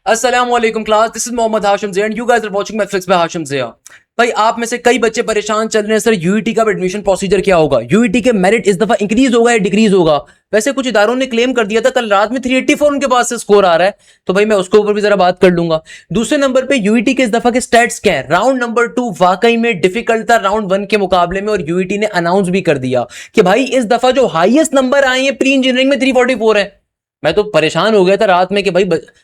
अस्सलाम वालेकुम class, this is Mohammad Hashim Zia and you guys are watching my flicks by Hashim Zia. भाई आप में से कई बच्चे परेशान चल रहे हैं, सर यूईटी का एडमिशन प्रोसीजर क्या होगा, यूईटी के मेरिट इस दफा इंक्रीज होगा या डिक्रीज होगा। वैसे कुछ इदारों ने क्लेम कर दिया था, कल रात में 384 उनके पास से स्कोर आ रहा है, तो भाई मैं उसके ऊपर भी जरा बात कर लूंगा। दूसरे नंबर पे यूईटी के इस दफा के स्टैट्स क्या है। राउंड नंबर 2 वाकई में डिफिकल्ट था राउंड 1 के मुकाबले में, और यूईटी ने अनाउंस भी कर दिया कि भाई इस दफा जो हाईएस्ट नंबर आए हैं प्री इंजीनियरिंग में 344 है। मैं तो परेशान हो गया था रात में कि भाई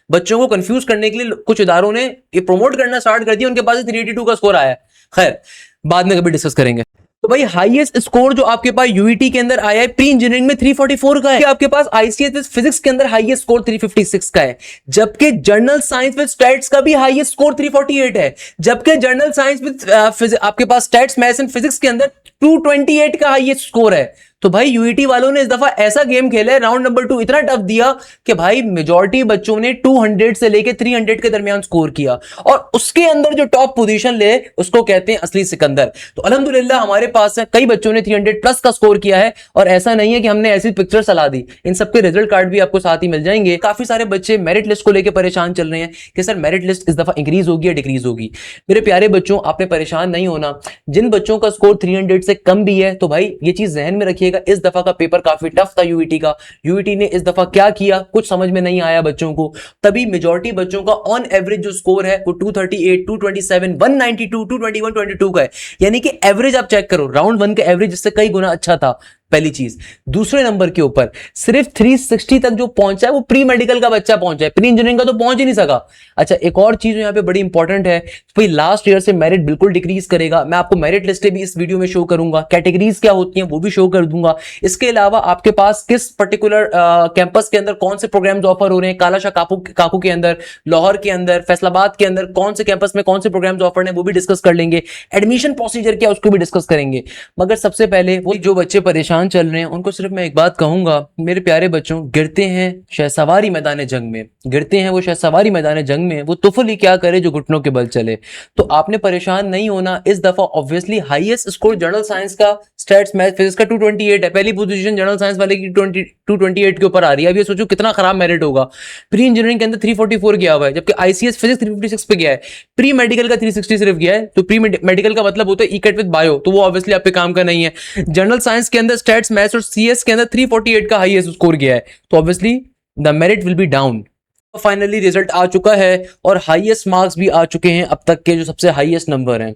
बच्चों को कंफ्यूज करने के लिए कुछ इदारों ने ये प्रमोट करना स्टार्ट कर दिया, उनके पास 382 का स्कोर आया है। खैर बाद में कभी डिस्कस करेंगे। तो भाई हाईएस्ट स्कोर जो आपके पास यूईटी के अंदर आया है प्री इंजीनियरिंग में 344 का है। आपके पास आईसीएस विद फिजिक्स के अंदर हाईएस्ट स्कोर 356 का है, जबकि जनरल साइंस विद स्टैट्स का भी हाईएस्ट स्कोर 348 है, जबकि जनरल साइंस विद आपके पास स्टैट्स मैथ्स एंड फिजिक्स के अंदर 228 का हाईएस्ट स्कोर है। तो भाई यूईटी वालों ने इस दफा ऐसा गेम खेला है, राउंड नंबर 2 इतना टफ दिया कि भाई मेजॉरिटी बच्चों ने 200 से लेके 300 के दरमियान स्कोर किया, और उसके अंदर जो टॉप पोजीशन ले उसको कहते हैं असली सिकंदर। तो अल्हम्दुलिल्लाह हमारे पास है कई बच्चों ने 300 प्लस का स्कोर किया है, और ऐसा नहीं है कि हमने ऐसी पिक्चर चला दी, इन सबके रिजल्ट कार्ड भी आपको साथ ही मिल जाएंगे। काफी सारे बच्चे मेरिट लिस्ट को लेकर परेशान चल रहे हैं कि सर मेरिट लिस्ट इस दफा इंक्रीज होगी या डिक्रीज होगी। मेरे प्यारे बच्चों, आपने परेशान नहीं होना। जिन बच्चों का स्कोर 300 से कम भी है, तो भाई ये चीज जहन में रखिएगा, इस दफा का पेपर काफी टफ था यूईटी का। यूईटी ने इस दफा क्या किया कुछ समझ में नहीं आया बच्चों को, तभी मेजॉरिटी बच्चों का ऑन एवरेज जो स्कोर है वो 238, 227, 192, 221, 22 का है। यानी कि एवरेज आप चेक करो, राउंड 1 का एवरेज इससे कई गुना अच्छा था, पहली चीज। दूसरे नंबर के ऊपर सिर्फ 360 तक जो पहुंचा है वो प्री मेडिकल का बच्चा पहुंचा है, प्री इंजीनियरिंग का तो पहुंच ही नहीं सका। अच्छा एक और चीज यहां पे बड़ी इंपॉर्टेंट है, भाई लास्ट ईयर से मेरिट बिल्कुल डिक्रीज करेगा। मैं आपको मेरिट लिस्टें भी इस वीडियो में शो करूंगा, कैटेगरीज क्या होती हैं वो भी शो कर दूंगा। इसके अलावा आपके पास किस पर्टिकुलर कैंपस के अंदर कौन से प्रोग्राम्स ऑफर हो रहे हैं, कालाशाह काकू के अंदर, लाहौर के अंदर, फैसलाबाद के अंदर कौन से कैंपस में कौन से प्रोग्राम्स ऑफर हैं वो भी डिस्कस कर लेंगे। एडमिशन प्रोसीजर क्या उसको भी डिस्कस करेंगे। मगर सबसे पहले वो जो बच्चे परेशान चल रहे हैं उनको सिर्फ मैं एक बात कहूंगा, मेरे प्यारे बच्चों, गिरते हैं शहसवारी मैदान जंग में, गिरते हैं वो शहसवारी मैदान जंग में, वो तुफल ही क्या करे जो घुटनों के बल चले। तो आपने परेशान नहीं होना। इस दफा obviously highest score general science का, स्टैट्स मैथ फिजिक्स का 228 है, पहली पोजीशन जनरल साइंस वाले की 228 के ऊपर आ रही है। अब ये सोचो कितना खराब मेरिट होगा। प्री इंजीनियरिंग के अंदर 344 गया हुआ है, जबकि आईसीएस फिजिक्स 356 पे गया है, प्री मेडिकल का 360 सिर्फ गया है। तो प्री मेडिकल का मतलब होता है ईकेट विद बायो, तो वो ऑब्वियसली आप पे काम का नहीं है। जनरल साइंस के अंदर स्टैट्स मैथ्स और सीएस के अंदर 348 का हाईएस्ट स्कोर गया है, तो obviously the merit will be down. Finally result आ चुका है और हाईएस्ट मार्क्स भी आ चुके हैं अब तक के, जो सबसे हाईएस्ट नंबर हैं।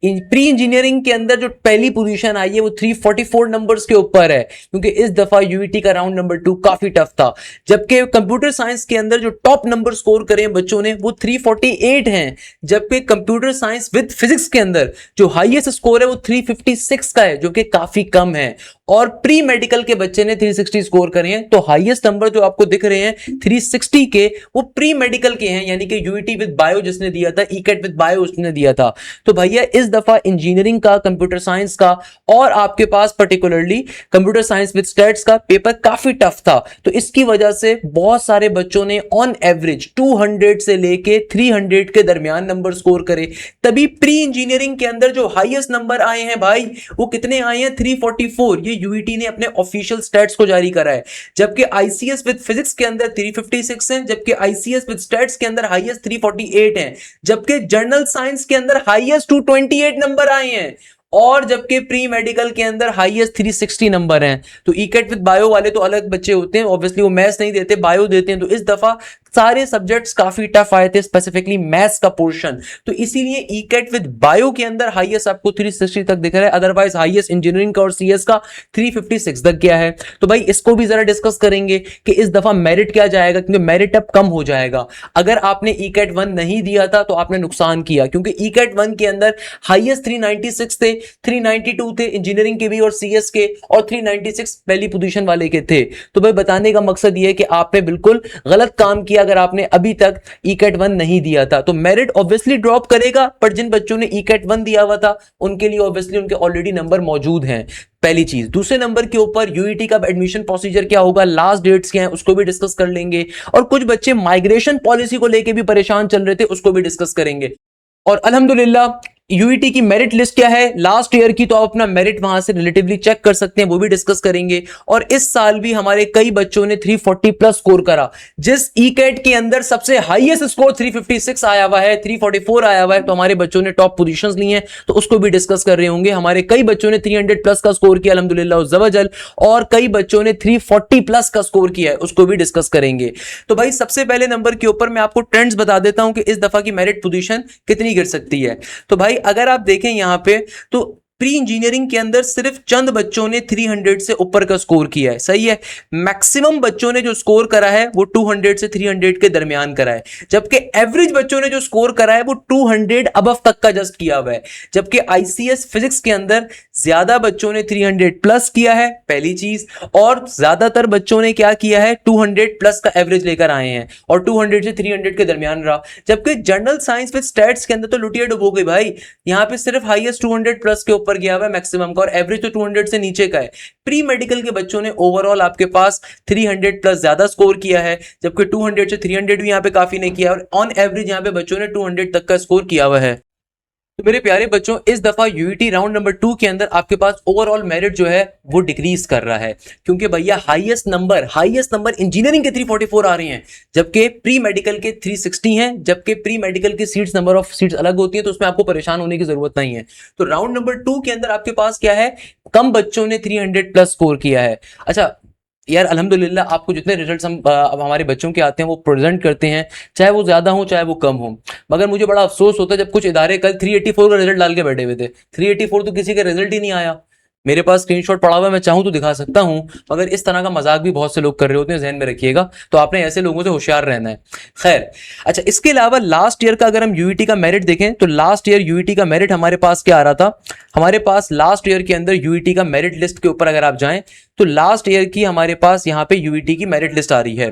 प्री इंजीनियरिंग के अंदर जो पहली पोजीशन आई है वो 344 नंबर्स के ऊपर है, क्योंकि इस दफा यूईटी का राउंड नंबर 2 काफी टफ था। जबकि कंप्यूटर साइंस के अंदर जो टॉप नंबर स्कोर करे बच्चों ने वो 348 हैं, जबकि कंप्यूटर साइंस विद फिजिक्स के अंदर जो हाईएस्ट स्कोर है वो 356 का है, जो कि काफी कम है। और प्री मेडिकल के बच्चे ने 360 स्कोर करे हैं, तो हाईएस्ट नंबर जो आपको दिख रहे हैं 360 के, वो प्री मेडिकल के हैं, यानी कि यूईटी विद बायो जिसने दिया था, ईकेट विद बायो उसने दिया था। तो भैया इस दफा इंजीनियरिंग का, कंप्यूटर साइंस का और आपके पास particularly computer science with stats का पेपर काफी टफ था। तो इसकी वजह से बहुत सारे बच्चों ने ऑन एवरेज 200 से लेके 300 के दरमियान नंबर स्कोर करे। तभी प्री इंजीनियरिंग के अंदर जो हाईएस्ट नंबर आए हैं भाई वो कितने आए हैं, 344। ये यूईटी ने अपने ऑफिशियल स्टैट्स को जारी करा है। जबकि आईसीएस विद फिजिक्स के अंदर 356 है, जबकि आईसीएस विद स्टैट्स के अंदर हाईएस्ट 348 है, जबकि जनरल साइंस के अंदर हाईएस्ट 228 नंबर आए हैं, और जबकि प्री मेडिकल के अंदर हाईएस्ट 360 नंबर हैं। तो ईकेट विद बायो वाले तो अलग बच्चे होते हैं, ऑब्वियसली वो मैथ्स नहीं देते, बायो देते हैं। तो इस दफा सारे सब्जेक्ट्स काफी टफ आए थे, स्पेसिफिकली मैथ्स का पोर्शन। तो इसीलिए ईकेट विद बायो के अंदर हाईएस्ट आपको 360 तक दिख रहा है, अदरवाइज हाईएस्ट इंजीनियरिंग का और सीएस का 356 तक गया है। तो भाई इसको भी जरा डिस्कस करेंगे कि इस दफा मेरिट क्या जाएगा, क्योंकि मेरिट अब कम हो जाएगा। अगर आपने ईकेट 1 नहीं दिया था तो आपने नुकसान किया, क्योंकि ईकेट 1 के अंदर हाईएस्ट 396 थे, 392 थे इंजीनियरिंग के भी और सीएस के, और 396 पहली पोजीशन वाले के थे। तो भाई बताने का मकसद यह है कि आपने बिल्कुल गलत काम किया अगर आपने अभी तक ईकेट 1 नहीं दिया था। तो मेरिट ऑब्वियसली ड्रॉप करेगा, पर जिन बच्चों ने ईकेट 1 दिया हुआ था उनके लिए ऑब्वियसली उनके ऑलरेडी नंबर मौजूद हैं, पहली चीज। दूसरे नंबर के ऊपर यूईटी का एडमिशन प्रोसीजर क्या होगा, लास्ट डेट्स क्या हैं उसको भी डिस्कस कर लेंगे, और कुछ बच्चे माइग्रेशन पॉलिसी को लेके भी परेशान चल रहे थे उसको भी डिस्कस करेंगे। और अल्हम्दुलिल्लाह यूईटी की मेरिट लिस्ट क्या है लास्ट ईयर की, तो आप अपना मेरिट वहां से रिलेटिवली चेक कर सकते हैं, वो भी डिस्कस करेंगे। और इस साल भी हमारे कई बच्चों ने 340 प्लस स्कोर करा। जिस ईकेट के अंदर सबसे हाईएस्ट स्कोर 356 आया हुआ है, 344 आया हुआ है, तो हमारे बच्चों ने टॉप पोजीशंस ली हैं, तो उसको भी डिस्कस कर रहे होंगे। हमारे कई बच्चों ने 300 प्लस का स्कोर किया अल्हम्दुलिल्लाह जबरजल, और कई बच्चों ने 340 प्लस का स्कोर किया है, उसको भी डिस्कस करेंगे। तो भाई सबसे पहले नंबर के ऊपर मैं आपको ट्रेंड्स बता देता हूं कि इस दफा की मेरिट पोजीशन कितनी गिर सकती है। तो भाई अगर आप देखें यहां पे, तो प्री इंजीनियरिंग के अंदर सिर्फ चंद बच्चों ने 300 से ऊपर का स्कोर किया है, सही है। मैक्सिमम बच्चों ने जो स्कोर करा है वो 200 से 300 के दरमियान करा है, जबकि एवरेज बच्चों ने जो स्कोर करा है वो 200 अबव तक का जस्ट किया हुआ है। जबकि आईसीएस फिजिक्स के अंदर ज्यादा बच्चों ने 300 प्लस किया है, पहली चीज, और ज्यादातर बच्चों ने क्या किया है 200 प्लस का एवरेज लेकर आए हैं, और 200 से 300 के दरमियान रहा। जबकि जनरल साइंस विद स्टैट्स के अंदर तो लुटिया डुबो गई भाई, यहां पे सिर्फ हाईएस्ट 200 प्लस के ऊपर गया हुआ है मैक्सिमम का, और एवरेज तो 200 से नीचे का है। प्री मेडिकल के बच्चों ने ओवरऑल आपके पास 300 प्लस ज्यादा स्कोर किया है, जबकि 200 से 300 भी यहां पे काफी नहीं किया, और ऑन एवरेज यहां पे बच्चों ने 200 तक का स्कोर किया हुआ है। तो मेरे प्यारे बच्चों, इस दफा यूईटी राउंड नंबर 2 के अंदर आपके पास ओवरऑल मेरिट जो है वो डिक्रीज कर रहा है, क्योंकि भैया हाईएस्ट नंबर इंजीनियरिंग के 344 आ रहे हैं, जबकि प्री मेडिकल के 360 हैं। जबकि प्री मेडिकल की सीट्स, नंबर ऑफ सीट्स अलग होती है, तो उसमें आपको परेशान होने की जरूरत नहीं है। तो राउंड नंबर 2 के अंदर आपके पास क्या है, कम बच्चों ने 300 प्लस स्कोर किया है। अच्छा यार अल्हम्दुलिल्लाह, आपको जितने रिजल्ट्स हम अब हमारे बच्चों के आते हैं वो प्रेजेंट करते हैं, चाहे वो ज्यादा हो चाहे वो कम हो। मगर मुझे बड़ा अफसोस होता है जब कुछ इदारे कल 384 का रिजल्ट डाल के बैठे हुए थे। 384 तो किसी का रिजल्ट ही नहीं आया। मेरे पास स्क्रीनशॉट पड़ा हुआ है, मैं चाहूं तो दिखा सकता हूं, मगर इस तरह का मजाक भी बहुत से लोग कर रहे होते हैं, ध्यान में रखिएगा। तो आपने ऐसे लोगों से होशियार रहना है। खैर, अच्छा इसके अलावा लास्ट ईयर का अगर हम यूईटी का मेरिट देखें, तो लास्ट ईयर यूईटी का मेरिट हमारे पास क्या आ रहा था, हमारे पास लास्ट ईयर के अंदर यूईटी का मेरिट लिस्ट के ऊपर अगर आप जाएं, तो लास्ट ईयर की हमारे पास यहाँ पे यूईटी की मेरिट लिस्ट आ रही है।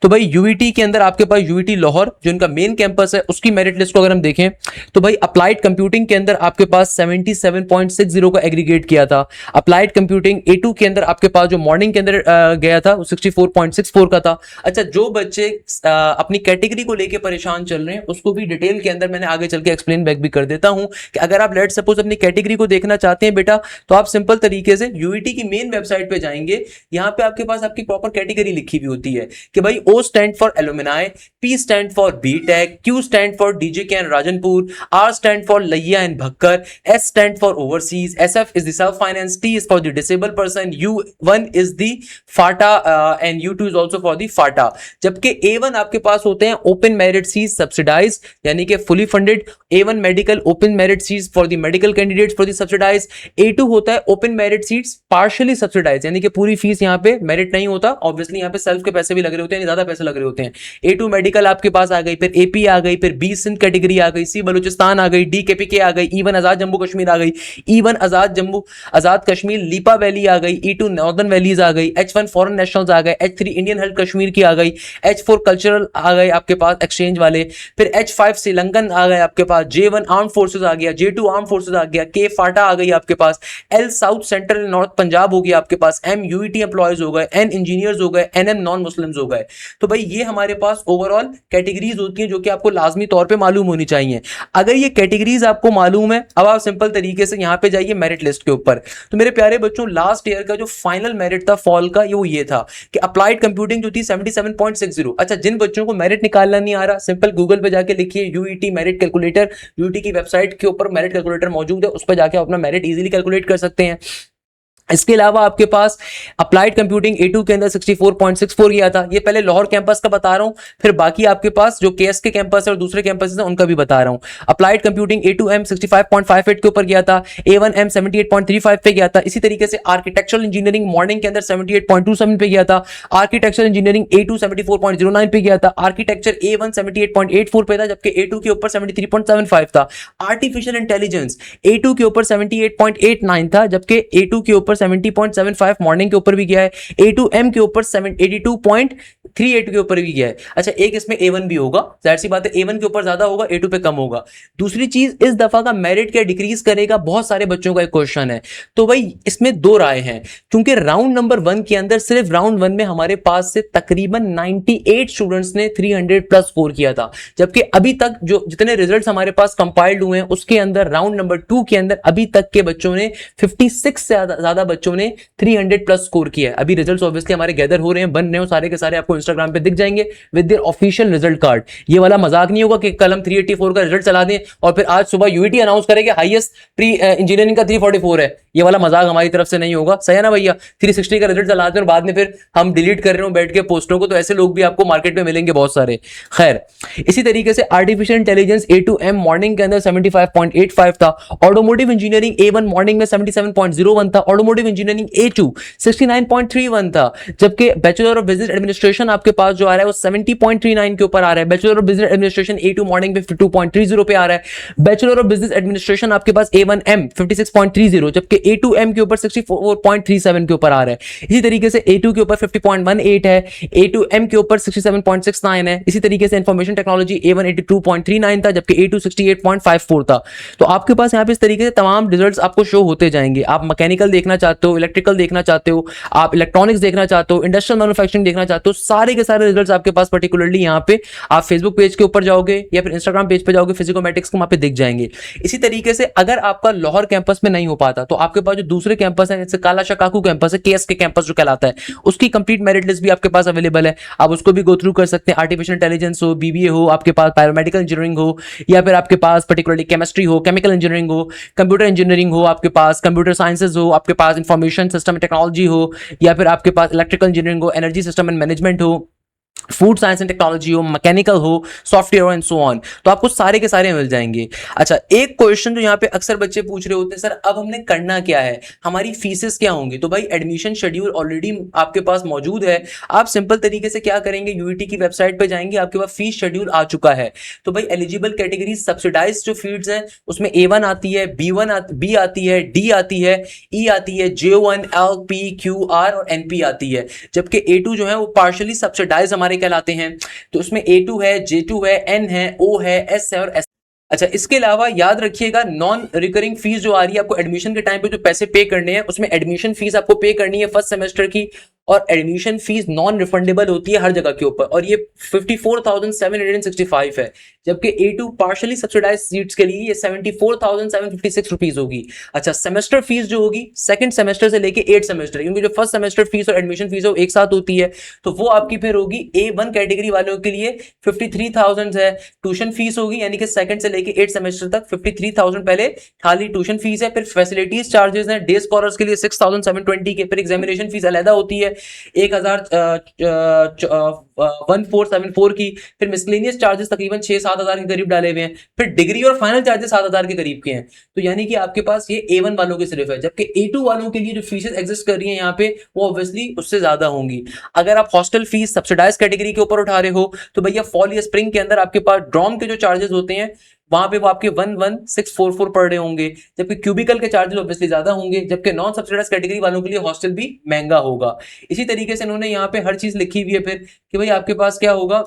तो भाई यूईटी के अंदर आपके पास यूईटी लाहौर जो इनका मेन कैंपस है, उसकी मेरिट लिस्ट को अगर हम देखें, तो भाई अप्लाइड कंप्यूटिंग के अंदर आपके पास 77.60 का एग्रीगेट किया था। अप्लाइड कंप्यूटिंग A2 के अंदर आपके पास जो मॉर्निंग के अंदर गया था वो 64.64 का था। अच्छा, जो बच्चे अपनी कैटेगरी को लेके परेशान चल रहे हैं, उसको भी डिटेल के अंदर मैंने आगे चल के एक्सप्लेन बैक भी कर देता हूं कि अगर आप लेट सपोज अपनी कैटेगरी को देखना चाहते हैं बेटा, तो आप सिंपल तरीके से यूईटी की मेन वेबसाइट पे जाएंगे। यहां पे आपके पास आपकी प्रॉपर कैटेगरी लिखी हुई होती है कि भाई O stand for alumni, P stand for B Tech, Q stand for D J K and Rajanpur, R stand for Layyah and Bhakkar, S stand for overseas, SF is the self finance, T is for the disable person, U1 is the FATA and U2 is also for the FATA. जबकि A1 आपके पास होते हैं open merit seats subsidise, यानी कि fully funded. A1 medical open merit seats for the medical candidates for the subsidise. A2 होता है open merit seats partially subsidise, यानी कि पूरी फीस यहाँ पे मेरिट नहीं होता, ऑब्वियसली यहाँ पे सेल्फ के पैसे भी लग रहे होते हैं, ज्यादा पैसे लग रहे होते हैं। A2 मेडिकल आपके पास आ गई, फिर AP आ गई, फिर B सिंध कैटेगरी आ गई, C बलूचिस्तान आ गई, D KPK आ गई, E1 आजाद जम्मू कश्मीर आ गई, E1 आजाद कश्मीर लीपा वैली आ गई, E2 नॉर्दर्न वैलीज आ गई, H1 फॉरेन नेशनल्स आ गए, H3 इंडियन हेल्थ कश्मीर की आ गई, H4 कल्चरल आ गए आपके पास एक्सचेंज वाले, फिर H5 श्रीलंकन आ गए आपके पास, J1 आर्म फोर्सेज आ गया, J2 आर्म फोर्सेज आ गया, K फाटा आ गई आपके पास, L south central north Punjab हो गया आपके पास, M UET एम्प्लॉयज हो गए, N इंजीनियर्स हो गए, NM नॉन मुस्लिम्स हो गए। तो भाई ये हमारे पास ओवरऑल कैटेगरीज होती हैं जो कि आपको लाजमी तौर पे मालूम होनी चाहिए। अगर ये कैटेगरीज आपको मालूम है, अब आप सिंपल तरीके से यहाँ पे जाइए मेरिट लिस्ट के ऊपर। तो मेरे प्यारे बच्चों, लास्ट ईयर का जो फाइनल मेरिट था फॉल का, वो ये था कि अप्लाइड कंप्यूटिंग जो थी 77.60। अच्छा, जिन बच्चों को मेरिट निकालना नहीं आ रहा, सिंपल गूगल पे जाके लिखिए यूईटी मेरिट कैलकुलेटर, यूईटी की वेबसाइट के ऊपर मेरिट कैलकुलेटर मौजूद है, उस पर जाके अपना मेरिट इजीली कैलकुलेट कर सकते हैं। इसके अलावा आपके पास अप्लाइड कंप्यूटिंग A2 के अंदर 64.64 गया था। ये पहले लाहौर कैंपस का बता रहा हूं, फिर बाकी आपके पास जो KSK कैंपस है और दूसरे कैंपस है उनका भी बता रहा हूं। अप्लाइड कंप्यूटिंग A2M 65.58 के ऊपर गया था, A1M 78.35 पे गया था। इसी तरीके से आर्किटेक्चरल इंजीनियरिंग मॉर्निंग के अंदर 78.27 पे गया था, आर्किटेक्चरल इंजीनियरिंग A2 74.09 पे गया था, आर्किटेक्चर A1 78.84 पे था, जबकि A2 के ऊपर 73.75 था। आर्टिफिशियल इंटेलिजेंस A2 के ऊपर 78.89 था, जबकि A2 के ऊपर ऊपर 70.75 मॉर्निंग के ऊपर भी गया है, A2M के ऊपर 82.38 के ऊपर भी गया है। अच्छा, एक इसमें A1 भी होगा, जाहिर सी बात है A1 के ऊपर ज्यादा होगा, A2 पे कम होगा। दूसरी चीज, इस दफा का मेरिट क्या डिक्रीज करेगा, बहुत सारे बच्चों का एक क्वेश्चन है। तो भाई इसमें दो राय हैं, क्योंकि राउंड नंबर 1 के अंदर सिर्फ राउंड 1 में हमारे पास से तकरीबन 98 स्टूडेंट्स ने 300 प्लस स्कोर किया था, जबकि अभी तक जो जितने रिजल्ट्स हमारे पास कंपाइल्ड हुए हैं उसके अंदर राउंड नंबर 2 के अंदर अभी तक के बच्चों ने 56 से ज्यादा बच्चों ने 300 प्लस स्कोर किया है। अभी रिजल्ट्स ऑब्वियसली हमारे गैदर हो रहे हैं, बन रहे हो, सारे के सारे आपको इंस्टाग्राम पे दिख जाएंगे with their official result card. ये वाला मजाक नहीं होगा कि कल हम 384 का रिजल्ट चला दें और फिर आज सुबह यूईटी अनाउंस करेंगे हाईएस्ट प्री इंजीनियरिंग का 344 है। ये वाला मजाक हमारी तरफ से नहीं होगा, सही है ना भैया। 360 का रिजल्ट चलाते हैं और बाद में फिर हम डिलीट कर रहे हो बैठ के पोस्टों को, तो ऐसे लोग भी आपको मार्केट में मिलेंगे बहुत सारे। खैर, इसी तरीके से आर्टिफिशियल इंटेलिजेंस A2M मॉर्निंग के अंदर 75.85 था, ऑटोमोटिव इंजीनियरिंग A1 मॉर्निंग में 77.01 था, ऑटोमोटिव इंजीनियरिंग A2 69.31 था, जबकि बैचलर ऑफ बिजनेस एडमिनिस्ट्रेशन आपके पास जो आ रहा है वो 70.39 के ऊपर आ रहा है। Bachelor of business administration A2 morning में 52.30 पे आ रहा है। बैचलर ऑफ बिजनेस एडमिनिस्ट्रेशन आपके पास A1M 56.30, जबकि A2M के ऊपर 64.37 के ऊपर आ रहा है। इसी तरीके से A2 के ऊपर 50.18 है, A2M के ऊपर 67.69 है। इसी तरीके से इंफॉर्मेशन टेक्नोलॉजी A1 82.39 था, जबकि A2 68.54 था। तो आपके पास यहाँ पे इस तरीके से तमाम रिजल्ट्स आपको शो होते जाएंगे। आप मैकेनिकल देखना चाहते हो, इलेक्ट्रिकल देखना चाहते हो, आप इलेक्ट्रॉनिक्स देखना चाहते हो, इंडस्ट्रियल मैन्युफैक्चरिंग देखना चाहते हो, सारे के सारे रिजल्ट्स आपके पास पर्टिकुलरली यहाँ पे आप फेसबुक पेज के ऊपर जाओगे या फिर इंस्टाग्राम पेज पे जाओगे, फिजिकोमेटिक्स को वहां पे दिख जाएंगे। इसी तरीके से अगर आपका लाहौर कैंपस में नहीं हो पाता तो आपके पास जो दूसरे कैंपस है, जैसे काला शकाकू कैंपस है, KSK कैंपस जो कहलाता है, उसकी कंप्लीट मेरिट लिस्ट भी आपके पास अवेलेबल है, आप उसको भी गो थ्रू कर सकते हैं। आर्टिफिशियल इंटेलिजेंस हो, BBA हो, आपके पास बायोमेडिकल इंजीनियरिंग हो, या फिर आपके पास पर्टिकुलरली केमिस्ट्री हो, केमिकल इंजीनियरिंग हो, कंप्यूटर इंजीनियरिंग हो, आपके पास कंप्यूटर साइंसेज हो, आपके पास इंफॉर्मेशन सिस्टम टेक्नोलॉजी हो, या फिर आपके पास इलेक्ट्रिकल इंजीनियरिंग हो, एनर्जी सिस्टम एंड मैनेजमेंट हो, फूड साइंस एंड टेक्नोलॉजी हो, मैकेनिकल हो, सॉफ्टवेयर एंड सो ऑन, तो आपको सारे के सारे मिल जाएंगे। अच्छा, एक क्वेश्चन जो यहाँ पे अक्सर बच्चे पूछ रहे होते हैं, सर अब हमने करना क्या है, हमारी फीसेस क्या होंगी? तो भाई एडमिशन शेड्यूल ऑलरेडी आपके पास मौजूद है। आप सिंपल तरीके से क्या करेंगे, यूईटी की वेबसाइट पे जाएंगे, आपके पास फीस शेड्यूल आ चुका है। तो भाई एलिजिबल कैटेगरी सब्सिडाइज जो फील्ड्स हैं उसमें A1 आती है, B आती है, D आती है, E आती है, J1, L, P, Q, R और NP आती है, जबकि A2 जो है वो पार्शियली सब्सिडाइज हमारे कहलाते हैं। तो उसमें A2 है, J2 है, N है, O है, S है और S। अच्छा, इसके अलावा याद रखिएगा नॉन रिकरिंग फीस जो आ रही है आपको एडमिशन के टाइम पे जो पैसे पे करने हैं, उसमें एडमिशन फीस आपको पे करनी है फर्स्ट सेमेस्टर की, और एडमिशन फीस नॉन रिफंडेबल होती है हर जगह के ऊपर, और ये 54,765 है, जबकि A2 पार्शियली सब्सिडाइज सीट्स के लिए ये 74,756 रुपीज होगी। अच्छा, सेमेस्टर फीस जो होगी सेकंड सेमेस्टर से लेके 8 सेमेस्टर, क्योंकि जो फर्स्ट सेमेस्टर फीस और एडमिशन फीस है वो एक साथ होती है, तो वो आपकी फिर होगी A1 कैटेगरी वालों के लिए 53,000 है। ट्यूशन फीस होगी, यानी कि सेकंड से लेके 8 सेमेस्टर तक 53,000 पहले खाली ट्यूशन फीस है। फिर फैसिलिटीज चार्जेस हैं डे स्कॉलर्स के लिए 6,720 के, फिर एग्जामिनेशन फीस अलग होती है 1474 की, फिर मिसलेनियस चार्जेस तकरीबन 6-7 हजार के करीब डाले हुए हैं, फिर डिग्री और फाइनल चार्जेस 7 हजार के करीब के हैं। तो यानी कि आपके पास ये A1 वालों के सिर्फ है, जबकि A2 वालों के लिए जो फीसेस एग्जिस्ट कर रही हैं यहाँ पे वो ऑब्वियसली उससे ज्यादा होंगी। अगर आप हॉस्टल फीस सब्सिडाइज कैटेगरी के ऊपर उठा रहे हो तो भैया फॉल या स्प्रिंग के अंदर आपके पास ड्रॉम के जो चार्जेस होते हैं वहां पे वो आपके 11,644 पर डे होंगे, जबकि क्यूबिकल के चार्जेस ऑब्वियसली ज्यादा होंगे, जबकि नॉन सब्सिडाइज कैटेगरी वालों के लिए हॉस्टल भी महंगा होगा। इसी तरीके से इन्होंने यहाँ पे हर चीज लिखी हुई है फिर कि भाई आपके पास क्या होगा,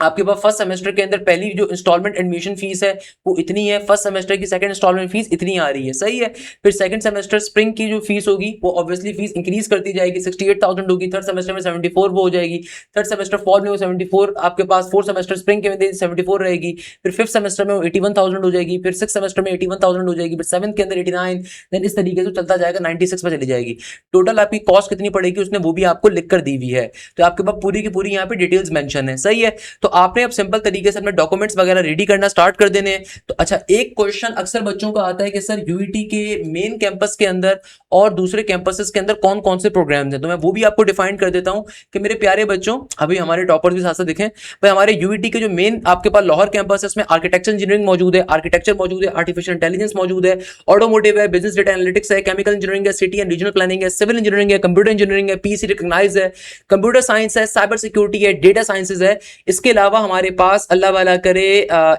आपके पास फर्स्ट सेमेस्टर के अंदर पहली जो इंस्टॉलमेंट एडमिशन फीस है वो इतनी है, फर्स्ट सेमेस्टर की सेकंड इंस्टॉलमेंट फीस इतनी आ रही है, सही है। फिर सेकंड सेमेस्टर स्प्रिंग की जो फीस होगी वो ऑब्वियसली फीस इंक्रीज करती जाएगी, 68,000 होगी, थर्ड सेमेस्टर में 74 वो हो जाएगी, थर्ड सेमेस्टर फॉल में वो 74 आपके पास, फोर्थ सेमेस्टर स्प्रिंग के में 74 रहेगी, फिर फिफ्थ सेमेस्टर में वो 81,000 हो जाएगी, फिर सिक्स सेमेस्टर में 81,000 हो जाएगी, फिर सेवंथ के अंदर 89, देन इस तरीके से चलता जाएगा 96 पे चली जाएगी। टोटल आपकी कॉस्ट कितनी पड़ेगी उसने वो भी आपको लिख कर दी हुई है, तो आपके पास पूरी की पूरी यहाँ पे डिटेल्स मेंशन है, सही है। तो आपने अब सिंपल तरीके से अपने डॉक्यूमेंट्स वगैरह रेडी करना स्टार्ट कर देने हैं। तो अच्छा, एक क्वेश्चन अक्सर बच्चों का आता है कि सर यूईटी के मेन कैंपस के अंदर और दूसरे कैंपसेस के अंदर कौन कौन से प्रोग्राम्स हैं, तो मैं वो भी आपको डिफाइन कर देता हूं कि मेरे प्यारे बच्चों, अभी हमारे टॉपर्स भी साथ साथ दिखें भाई, हमारे यूईटी के जो मेन आपके पास लाहौर कैंपस है उसमें आर्किटेक्चर इंजीनियरिंग मौजूद है, आर्किटेक्चर मौजूद है, आर्टिफिशियल इंटेलिजेंस मौजूद है, ऑटोमोटिव है, बिजनेस डेटा एनालिटिक्स है, केमिकल इंजीनियरिंग है, सिटी एंड रीजनल प्लानिंग है, सिविल इंजीनियरिंग है, कंप्यूटर इंजीनियरिंग है, पीसी रिकॉग्नाइज है, कंप्यूटर साइंस है, साइबर सिक्योरिटी है, डेटा साइंसेज है। इसके इसके अलावा हमारे पास अल्लाह वाला करे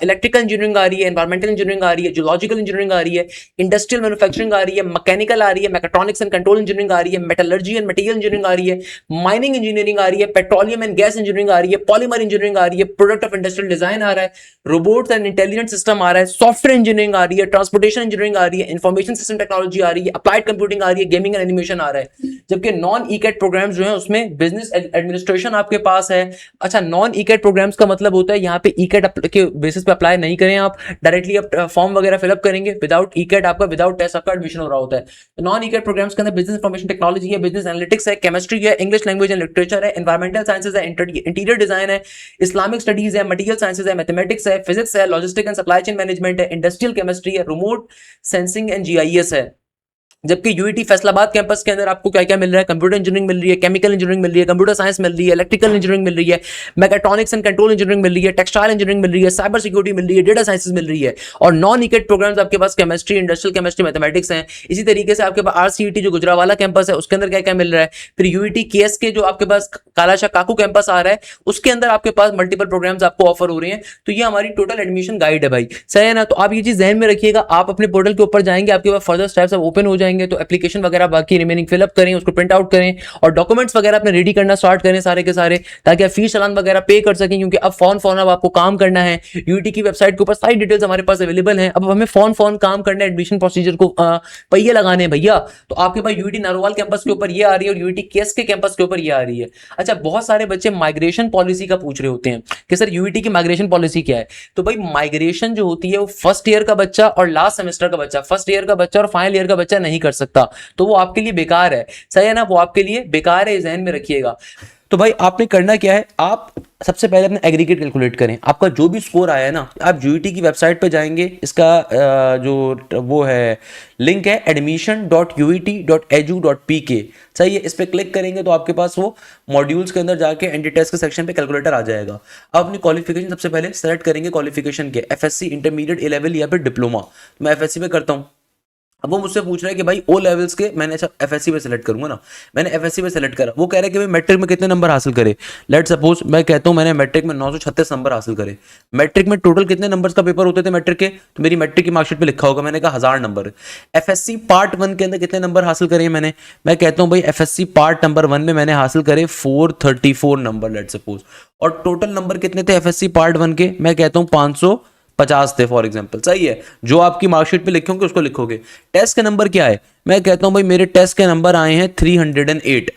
इलेक्ट्रिकल इंजीनियरिंग आ रही है, एनवायरमेंटल इंजीनियरिंग आ रही है, जियोलॉजिकल इंजीनियरिंग आ रही है, इंडस्ट्रियल मैन्युफैक्चरिंग आ रही है, मैकेनिकल आ रही है, मैकेट्रॉनिक्स एंड कंट्रोल इंजीनियरिंग आ रही है, मेटलर्जी एंड मटेरियल इंजीनियरिंग आ रही है, माइनिंग इंजीनियरिंग आ रही है, पेट्रोलियम एंड गैस इंजीनियरिंग आ रही है, पॉलीमर इंजीनियरिंग आ रही है, प्रोडक्ट ऑफ इंडस्ट्रियल डिजाइन आ रहा है, रोबोट्स एंड इंटेलिजेंट सिस्टम आ रहा है, सॉफ्टवेयर इंजीनियरिंग आ रही है, ट्रांसपोर्टेशन इंजीनियरिंग आ रही है, इंफॉर्मेशन सिस्टम टेक्नोलॉजी आ रही है, अप्लाइड कंप्यूटिंग आ रही है, गेमिंग एंड एनिमेशन आ रहा है। जबकि नॉन ईकेट प्रोग्राम्स जो है उसमें बिजनेस एडमिनिस्ट्रेशन आपके पास है। अच्छा, नॉन ईकेट प्रोग्राम्स का मतलब होता है यहाँ पे ईकेट के बेसिस पे अप्लाई नहीं करें, आप डायरेक्टली आप फॉर्म वगैरह फिलअप करेंगे, विदाउट ईकेट आपका विदाउट टेस्ट आपका एडमिशन हो रहा होता है। तो नॉन ईकेट प्रोग्राम्स के अंदर बिजनेस इंफॉर्मेशन टेक्नोलॉजी है, बिजनेस एनालिटिक्स है, केमिस्ट्री है, इंग्लिश लैंग्वेज एंड लिटरेचर है, एनवायरमेंटल साइंसेज है, इंटीरियर डिजाइन है, इस्लामिक स्टडीज है, मटीरियल साइंसेज है, मैथमेटिक्स है, फिजिक्स है, logistic and supply chain management है, इंडस्ट्रियल केमिस्ट्री है, रिमोट सेंसिंग एंड जीआईएस है। जबकि यूईटी फैसलाबाद कैंपस के अंदर आपको क्या क्या मिल रहा है, कंप्यूटर इंजीनियरिंग मिल रही है, केमिकल इंजीनियरिंग मिल रही है, कंप्यूटर साइंस मिल रही है, इलेक्ट्रिकल इंजीनियरिंग मिल रही है, मैकेट्रॉनिक्स एंड कंट्रोल इंजीनियरिंग मिल रही है, टेक्सटाइल इंजीनियरिंग मिल रही है, साइबर सिक्योरिटी मिल रही है, डेटा साइंसेज मिल रही है। और नॉन ईकेट प्रोग्राम्स आपके पास केमिस्ट्री, इंडस्ट्रियल केमिस्ट्री, मैथमेटिक्स हैं। इसी तरीके से आपके पास आरसीईटी जो गुजरावाला कैंपस है उसके अंदर क्या क्या मिल रहा है। फिर यूईटी केएसके जो आपके पास कालाशाह काकू कैंपस आ रहा है उसके अंदर आपके पास मल्टीपल प्रोग्राम्स आपको ऑफर हो रहे हैं। तो ये हमारी टोटल एडमिशन गाइड है भाई, सही है ना। तो आप ये चीज ध्यान में रखिएगा, आप अपने पोर्टल के ऊपर जाएंगे, आपके पास फर्दर स्टेप्स अब ओपन हो जाएंगे, तो एप्लीकेशन वगैरह बाकी रिमेनिंग फिलअप करें, उसको प्रिंट आउट करें और डॉक्यूमेंट्स वगैरह अपने रेडी करना स्टार्ट करें सारे के सारे, ताकि आप फीस चालान वगैरह पे कर सकें। क्योंकि अब फोन अब आपको काम करना है, यूटी की वेबसाइट के ऊपर सारी डिटेल्स हमारे पास अवेलेबल हैं। अब हमें फोन काम करना है, एडमिशन प्रोसीजर को पहिए लगाने हैं भैया। तो आपके पास यूटी नारोवाल कैंपस के ऊपर ये आ रही है और यूटी केस के कैंपस के ऊपर ये आ रही है। अच्छा, बहुत सारे बच्चे माइग्रेशन पॉलिसी का पूछ रहे होते हैं कि सर यूटी की माइग्रेशन पॉलिसी क्या है। तो भाई माइग्रेशन जो होती है वो फर्स्ट ईयर का बच्चा और लास्ट सेमेस्टर का बच्चा, फर्स्ट ईयर का बच्चा और फाइनल ईयर का बच्चा नहीं कर सकता, तो वो आपके लिए बेकार है, सही है ना, वो आपके लिए बेकार है, ज़हन में रखिएगा। तो भाई आपने करना क्या है, आप सबसे पहले अपना एग्रीगेट कैलकुलेट करें। आपका जो भी स्कोर आया है ना, आप यूईटी की वेबसाइट पे जाएंगे, इसका जो वो है लिंक है admission.uit.edu.pk, सही है, इस पर क्लिक करेंगे तो आपके पास वो मॉड्यूल्स के अंदर जाके एंटी टेस्ट के सेक्शन पे कैलकुलेटर आ जाएगा। अब अपनी क्वालिफिकेशन सबसे पहले सेलेक्ट करेंगे, क्वालिफिकेशन के एफएससी, इंटरमीडिएट, ए लेवल या फिर डिप्लोमा। तो मैं एफएससी पे करता हूँ। अब वो मुझसे पूछ रहा है कि भाई ओ लेवल्स के, मैंने अच्छा एफएससी पे सेलेक्ट करूंगा ना, मैंने एफएससी पे सेलेक्ट करा। वो कह रहा है कि भाई मैट्रिक में कितने नंबर हासिल करे। लेट सपोज मैं कहता हूँ मैंने मैट्रिक में 936 नंबर हासिल करे। मैट्रिक में टोटल कितने नंबर्स का पेपर होते थे मैट्रिक के, तो मेरी मैट्रिक की मार्कशीट पे लिखा होगा, मैंने कहा 1000 नंबर। एफएससी पार्ट 1 के अंदर कितने नंबर हासिल करे मैंने, मैं कहता हूँ भाई एफएससी पार्ट नंबर 1 में मैंने हासिल करे 434 नंबर लेट सपोज। और टोटल नंबर कितने थे एफएससी पार्ट 1 के, मैं कहता हूँ 550 थे फॉर एग्जांपल, सही है। जो आपकी मार्कशीट पे लिखे होंगे उसको लिखोगे। टेस्ट के नंबर क्या है, मैं कहता हूं भाई मेरे टेस्ट के नंबर आए हैं 308।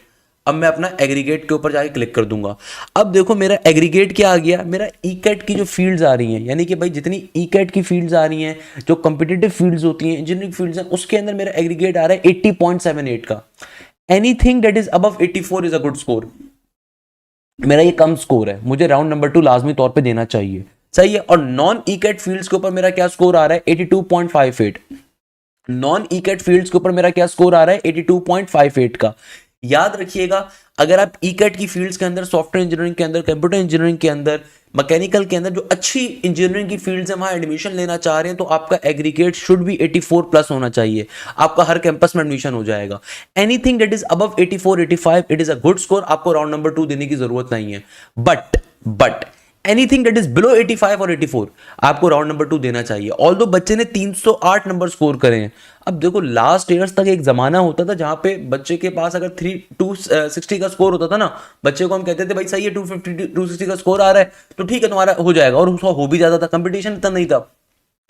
अब मैं अपना एग्रीगेट के ऊपर जाके क्लिक कर दूंगा। अब देखो मेरा एग्रीगेट क्या आ गया, मेरा ईकेट की जो फील्ड्स आ रही हैं, यानी कि भाई जितनी ईकेट की फील्ड्स आ रही हैं, जो कॉम्पिटिटिव फील्ड्स होती हैं, इंजीनियरिंग फील्ड्स हैं, उसके अंदर मेरा एग्रीगेट आ रहा है 80.78 का। Anything that is above 84 is a good score. मेरा ये कम स्कोर है, मुझे राउंड नंबर 2 लाजमी तौर पर देना चाहिए, सही है। और नॉन ईकेट फील्ड्स के ऊपर मेरा क्या स्कोर आ रहा है 82.58। नॉन ईकेट फील्ड्स के ऊपर मेरा क्या स्कोर आ रहा है 82.58 का। याद रखिएगा, अगर आप ईकेट की फील्ड्स के अंदर, सॉफ्टवेयर इंजीनियरिंग के अंदर, कंप्यूटर इंजीनियरिंग के अंदर, मैकेनिकल के अंदर जो अच्छी इंजीनियरिंग की फील्ड्स है वहां एडमिशन लेना चाह रहे हैं, तो आपका एग्रीगेट शुड बी 84 प्लस होना चाहिए। आपका हर कैंपस में एडमिशन हो जाएगा। Anything that is above 84, 85 it is a good score, आपको राउंड नंबर 2 देने की जरूरत नहीं है। But anything that is below 85 और 84 आपको राउंड नंबर 2 देना चाहिए। ऑल्दो बच्चे ने 308 नंबर स्कोर करे हैं। अब देखो लास्ट ईयर्स तक एक जमाना होता था जहां पे बच्चे के पास अगर 260 का स्कोर होता था ना, बच्चे को हम कहते थे भाई सही है 250 260 का स्कोर आ रहा है तो ठीक है तुम्हारा हो जाएगा, और उसका हो भी जाता था। कंपटीशन इतना नहीं था,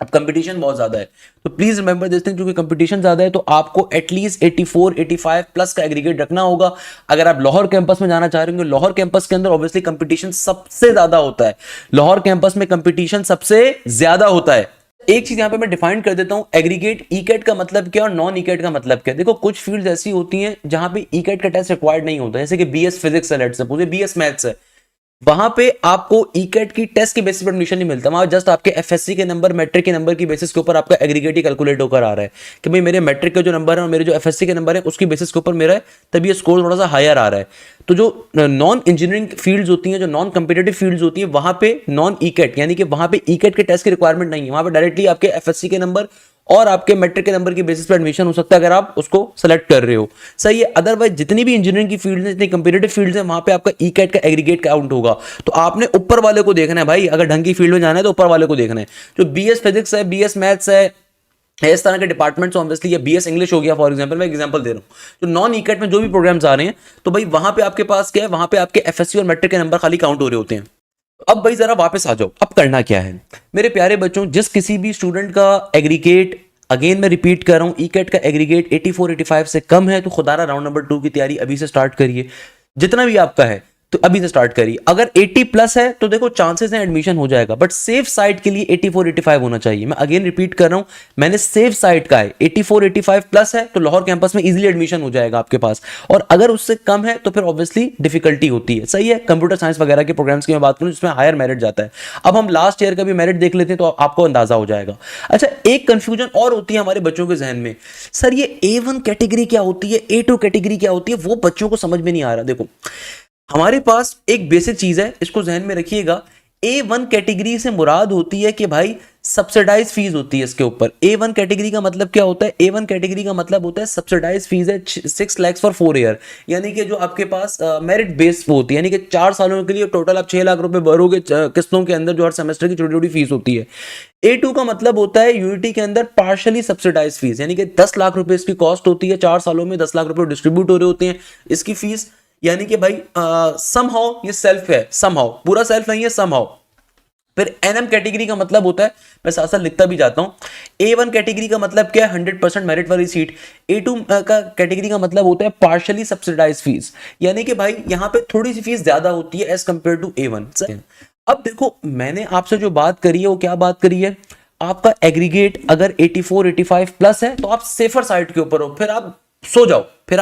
अब कंपटीशन बहुत ज्यादा है। तो प्लीज रिमेंबर दिस थिंग, क्योंकि कंपटीशन ज्यादा है तो आपको एटलीस्ट 84 85 प्लस का एग्रीगेट रखना होगा। अगर आप लाहौर कैंपस में जाना चाह रहे हो, लाहौर कैंपस के अंदर ऑब्वियसली कंपटीशन सबसे ज्यादा होता है। लाहौर कैंपस में कंपटीशन सबसे ज्यादा होता है। एक चीज यहां पे मैं डिफाइन कर देता हूं, एग्रीगेट ईकेट का मतलब क्या और नॉन ईकेट का मतलब क्या। देखो कुछ फील्ड्स ऐसी होती हैं जहां पे ईकेट का टेस्ट रिक्वायर्ड नहीं होता, जैसे कि बीएस फिजिक्स है, लेट्स सपोज बीएस मैथ्स है, वहां पे आपको ईकेट की टेस्ट के बेसिस पर एडमिशन नहीं मिलता। वहां जस्ट आपके एफएससी के नंबर, मैट्रिक के नंबर की बेसिस के ऊपर आपका एग्रीगेट ही कैलकुलेट होकर आ रहा है कि भाई मेरे मैट्रिक के जो नंबर है और मेरे जो एफएससी के नंबर है उसकी बेसिस के ऊपर मेरा तब ये स्कोर थोड़ा सा हायर आ रहा है। तो जो नॉन इंजीनियरिंग फील्ड्स होती हैं, जो नॉन कॉम्पिटिटिव फील्ड्स होती है, वहां पे नॉन ईकेट यानी कि वहां पे ईकेट के टेस्ट की रिक्वायरमेंट नहीं है। वहां पे डायरेक्टली आपके एफएससी के नंबर और आपके मैट्रिक के नंबर की बेसिस पर एडमिशन हो सकता है अगर आप उसको सेलेक्ट कर रहे हो, सही है। अदरवाइज जितनी भी इंजीनियरिंग की फील्ड है, जितनी कंपीटेटिव फील्ड है, वहां पे आपका ई कैट का एग्रीगेट काउंट होगा। तो आपने ऊपर वाले को देखना है भाई, अगर ढंग की फील्ड में जाना है तो ऊपर वाले को देखना है। जो बीएस फिजिक्स है, बीएस मैथ्स है, इस तरह के डिपार्टमेंट्स ऑब्वियसली, या बीएस इंग्लिश हो गया फॉर एग्जांपल, मैं एग्जांपल दे रहा हूं, जो नॉन ईकेट में जो भी प्रोग्राम्स आ रहे हैं, तो भाई वहां पे आपके पास क्या है, वहां पे आपके एफएससी और मैट्रिक के नंबर खाली काउंट हो रहे होते हैं। अब भाई जरा वापस आ जाओ, अब करना क्या है मेरे प्यारे बच्चों। जिस किसी भी स्टूडेंट का एग्रीगेट, अगेन मैं रिपीट कर रहा हूं, ईकेट का एग्रीगेट 84-85 से कम है तो खुदारा राउंड नंबर 2 की तैयारी अभी से स्टार्ट करिए। जितना भी आपका है तो अभी से स्टार्ट करिए। अगर 80 प्लस है तो देखो चांसेस हैं एडमिशन हो जाएगा, बट सेफ साइड के लिए 84-85 होना चाहिए। मैं अगेन रिपीट कर रहा हूं, मैंने सेफ साइड का है 84-85 प्लस है तो लाहौर कैंपस में इजीली एडमिशन हो जाएगा आपके पास। और अगर उससे कम है तो फिर ऑब्वियसली डिफिकल्टी होती है, सही है। कंप्यूटर साइंस वगैरह के प्रोग्राम्स की मैं बात करूं जिसमें हायर मेरिट जाता है। अब हम लास्ट ईयर का भी मेरिट देख लेते हैं तो आपको अंदाजा हो जाएगा। अच्छा, एक कंफ्यूजन और होती है हमारे बच्चों के जहन में, सर ये A1 कैटेगरी क्या होती है, A2 कैटेगरी क्या होती है, वो बच्चों को समझ में नहीं आ रहा। देखो हमारे पास एक बेसिक चीज है, इसको जहन में रखिएगा। A1 कैटेगरी से मुराद होती है कि भाई सब्सिडाइज फीस होती है इसके ऊपर। A1 कैटेगरी का मतलब क्या होता है, A1 कैटेगरी का मतलब होता है सब्सिडाइज फीस है 6 लाख फॉर 4 ईयर, यानी कि जो आपके पास मेरिट बेस होती है, यानी कि 4 सालों के लिए टोटल आप 6 लाख रुपए भरोगे किस्तों के अंदर, जो हर सेमेस्टर की छोटी छोटी फीस होती है। A2 का मतलब होता है यूनिटी के अंदर पार्शली सब्सिडाइज फीस, यानी कि 10 लाख रुपए इसकी कॉस्ट होती है, 4 सालों में 10 लाख रुपए डिस्ट्रीब्यूट हो रहे होते हैं इसकी फीस। यानी कि भाई समहाउ ये सेल्फ है, समहाउ पूरा सेल्फ नहीं है, समहाउ। फिर एनएम कैटेगरी का मतलब होता है, मैं साथ साथ लिखता भी जाता हूं, A1 कैटेगरी का मतलब क्या है, 100% मेरिट वाली सीट। A2 का कैटेगरी का मतलब होता है पार्शली सब्सिडाइज फीस, यानी कि भाई यहां पे थोड़ी सी फीस ज्यादा होती है एज कंपेयर टू A1। अब देखो मैंने आपसे जो बात करी है वो क्या बात करी है, आपका एग्रीगेट अगर 84-85 प्लस है तो आप सेफर साइड के ऊपर हो, फिर आप सो जाओ, फिर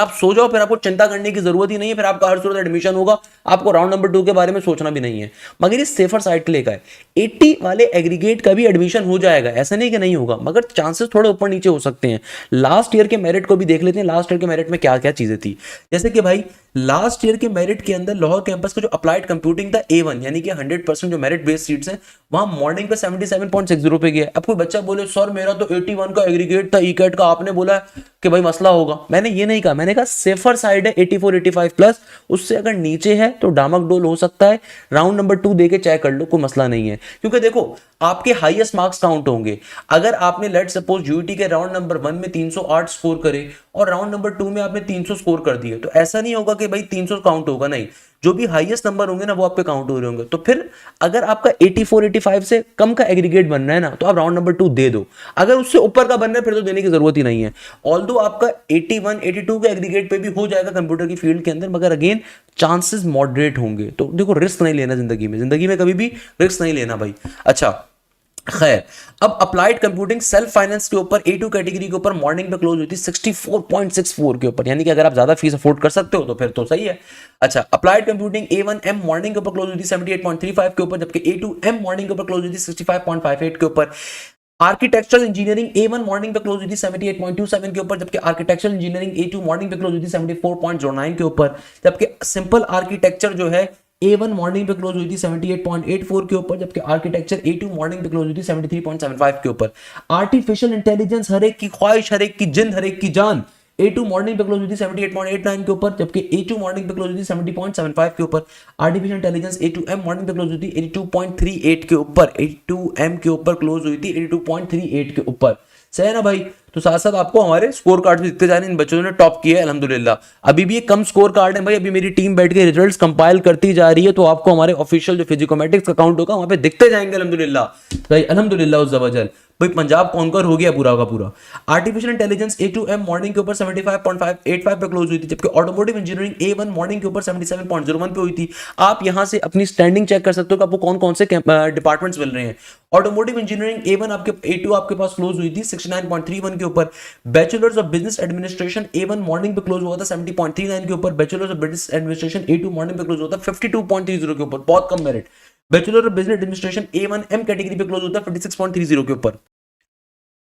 आपको चिंता करने की जरूरत ही नहीं है, फिर आपका हर सूरत एडमिशन होगा, आपको राउंड नंबर 2 के बारे में सोचना भी नहीं है। मगर ये सेफर साइड के लिए का है, 80 वाले एग्रीगेट का भी एडमिशन हो जाएगा, ऐसा नहीं कि नहीं होगा, मगर चांसेस थोड़े ऊपर नीचे हो सकते हैं। लास्ट ईयर के मेरिट को भी देख लेते हैं, लास्ट ईयर के मेरिट में क्या क्या चीजें थी। जैसे कि भाई लास्ट ईयर के मेरिट के अंदर लाहौर कैंपस का जो अप्लाइड कंप्यूटिंग था A1, यानी कि 100% जो मेरिट बेस्ड सीट्स हैं, वहां मॉर्निंग पे 77.60 पे गया। अब कोई बच्चा बोले सर मेरा तो 81 का एग्रीगेट था ईकेट का, आपने बोला कि भाई मसला होगा, मैंने ये नहीं कहा, मैंने कहा सेफर साइड है 84-85 प्लस, उससे अगर नीचे है तो डामक डोल हो सकता है, राउंड नंबर 2 देके चेक कर लो, कोई मसला नहीं है। क्योंकि देखो आपके हाईएस्ट मार्क्स काउंट होंगे। अगर आपने लेट सपोज यूटी के राउंड नंबर 1 में 308 स्कोर करे और राउंड नंबर 2 में आपने 300 स्कोर कर दिए, तो ऐसा नहीं होगा कि भाई 300 काउंट होगा, नहीं, जो भी हाईएस्ट नंबर होंगे ना वो आप पे काउंट हो रहे होंगे। तो फिर अगर आपका 84-85 से कम का एग्रीगेट बन रहा है ना तो आप राउंड नंबर 2 दे दो, अगर उससे ऊपर का बन रहा है फिर तो देने की जरूरत ही नहीं है। ऑल्दो आपका 81-82 के एग्रीगेट पे भी हो जाएगा कंप्यूटर की फील्ड के अंदर, मगर अगेन चांसेस मॉडरेट होंगे। तो देखो रिस्क नहीं लेना जिंदगी में कभी भी रिस्क नहीं लेना भाई। अच्छा खैर, अब अप्लाइड कंप्यूटिंग सेल्फ फाइनेंस के ऊपर A2 कैटेगरी के ऊपर मॉर्निंग पे क्लोज हुई थी 64.64 के ऊपर, यानी कि अगर आप ज्यादा फीस अफोर्ड कर सकते हो तो फिर तो सही है। अच्छा, अप्लाइड कंप्यूटिंग A1M मॉर्निंग के ऊपर क्लोज हुई थी 78.35 के ऊपर, जबकि A2M मॉर्निंग के ऊपर क्लोज हुई थी 65.58 के ऊपर। आर्किटेक्चरल इंजीनियरिंग A1 मॉर्निंग पे क्लोज हुई थी 78.27 के ऊपर, जबकि आर्किटेक्चरल इंजीनियरिंग A2 मॉर्निंग पे क्लोज हुई थी 74.09 के ऊपर, जबकि सिंपल आर्किटेक्चर जो है A1 मॉर्निंग पे क्लोज हुई थी 78.84 के ऊपर, जबकि आर्किटेक्चर A2 मॉर्निंग पे क्लोज हुई थी 73.75 के ऊपर। आर्टिफिशियल इंटेलिजेंस हर एक की ख्वाहिश, हर एक की जिंद, हर एक की जान, A2 मॉर्निंग पे क्लोज हुई थी 78.89 के ऊपर, जबकि A2 मॉर्निंग पे क्लोज हुई थी 70.75 के ऊपर। आर्टिफिशियल इंटेलिजेंस A2M मॉर्निंग पे क्लोज हुई थी 82.38 के ऊपर, A2M के ऊपर क्लोज हुई थी 82.38 के ऊपर। सही है ना भाई। तो साथ साथ आपको हमारे स्कोर कार्ड भी दिखते जा रहे हैं, इन बच्चों ने टॉप किया है अल्हम्दुलिल्लाह। अभी भी ये कम स्कोर कार्ड है भाई, अभी मेरी टीम बैठ के रिजल्ट्स कंपाइल करती जा रही है, तो आपको हमारे ऑफिशियल जो फिजिकोमेटिक्स अकाउंट होगा वहां पे दिखते जाएंगे अल्हम्दुलिल्लाह भाई, अल्हम्दुलिल्लाह उज़्ज़ा वजल। भाई पंजाब कॉन्कर हो गया पूरा का पूरा। आर्टिफिशियल इंटेलिजेंस A2M मॉर्निंग के ऊपर 75.85 पे क्लोज हुई थी, जबकि ऑटोमोटिव इंजीनियरिंग A1 मॉर्निंग के ऊपर 77.01 पे हुई थी। आप यहां से अपनी स्टैंडिंग चेक कर सकते हो कि आपको कौन कौन से डिपार्टमेंट्स मिल रहे हैं। ऑटोमोटिव इंजीनियरिंग A1 आपके A2 आपके पास क्लोज हुई थी 69.31 के ऊपर। Bachelors of business administration A1 morning पे क्लोज हुआ था 70.39 के ऊपर। Bachelors of business administration A2 morning पे क्लोज हुआ था 52.30 के ऊपर, बहुत cum merit. Bachelor of business administration A1M category पे क्लोज होता है 56.30 के ऊपर।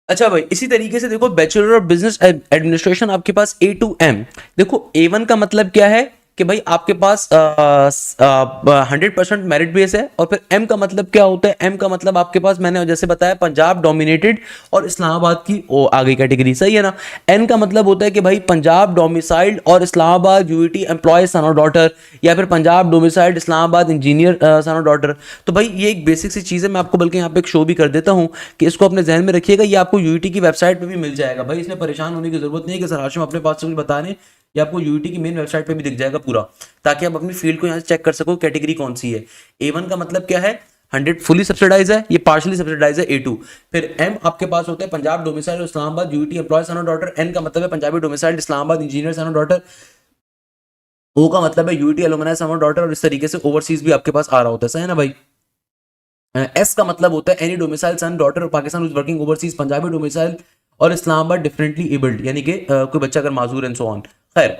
अच्छा भाई, इसी तरीके से देखो बैचलर ऑफ बिजनेस एडमिनिस्ट्रेशन आपके पास A2M, देखो A1 का मतलब क्या है, कि भाई आपके पास 100% मेरिट बेस है। और फिर एम का मतलब क्या होता है, एम का मतलब आपके पास मैंने जैसे बताया पंजाब डोमिनेटेड और इस्लामाबाद की वो आ गई कैटेगरी, सही है ना। एन का मतलब होता है कि भाई पंजाब डोमिसाइल्ड और इस्लामाबाद यूईटी एम्प्लॉय सन और डॉटर, या फिर Punjab domiciled Islamabad engineer son और डॉटर। तो भाई ये एक बेसिक सी चीज़ है, मैं आपको बल्कि यहाँ पे एक शो भी कर देता हूँ कि इसको अपने जहन में रखिएगा। ये आपको यूईटी की वेबसाइट पे भी मिल जाएगा भाई, इसमें परेशान होने की जरूरत नहीं है कि सर हाशिम अपने पास से कुछ बता रहे हैं। ये आपको यूईटी की मेन वेबसाइट पे भी दिख जाएगा पूरा, ताकि आप अपनी फील्ड को यहाँ से चेक कर सको कैटेगरी कौन सी है। A1 का मतलब क्या है, 100 फुली सब्सिडाइज है, ये पार्शली सब्सिडाइज है A2। फिर एम आपके पास होता है Punjab domiciled Islamabad UET employ son और डॉटर। एन का मतलब है Punjabi domiciled Islamabad engineer son और डॉटर। ओ का मतलब है यूईटी एलुमनाई सन और डॉटर, और इस तरीके से ओवरसीज भी आपके पास आ रहा होता है, सही है ना भाई। एस का मतलब होता है any domicile son daughter Pakistan is working overseas, Punjabi domicile और इस्लामाबाद डिफरेंटली एबल्ड, यानी कि कोई बच्चा अगर माजूर एंड सो ऑन। खैर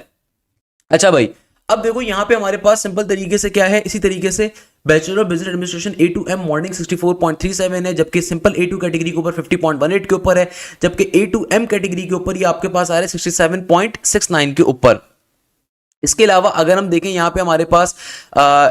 अच्छा भाई, अब देखो यहाँ पे हमारे पास सिंपल तरीके से क्या है, इसी तरीके से bachelor of business administration A2M morning 64.37 है, जबकि सिंपल A2 कैटेगरी के ऊपर 50.18 के ऊपर है, जबकि A2M कैटेगरी के ऊपर ये आपके पास आ रहा है 67.69 के ऊपर। इसके अलावा अगर हम देखें यहाँ पे हमारे पास